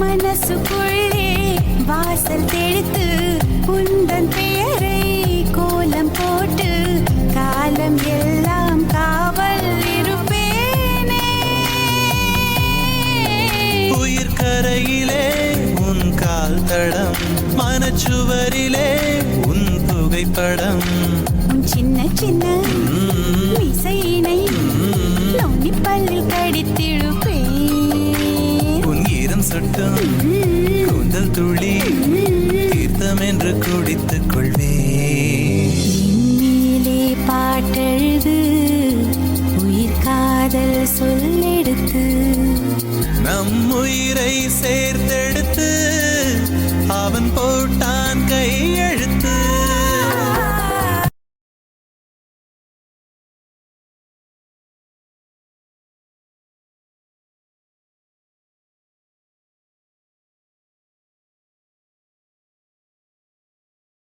மனசுக்குள்ளே வாசல் தெளித்து உந்தன் பெயரை கோலம் போட்டு காலம் எல்லாம் காவல் இருப்பேனே. உயிர் கரையிலே உன் கால் தடம், மனச்சுவரிலே உன் புகைப்படம், உன் சின்ன சின்ன இசையினை நுண்ணிப்பல்லில் கடித்திழுப்பேன். உன் ஈரம் சுட்டும் கூந்தல் துளி தீர்த்தம் என்று குடித்துக் கொள்வேன். மேலே பாட்டெழுது உயிர் காதல் சொல்லெடுத்து நம் உயிரை சேர்த்தெடு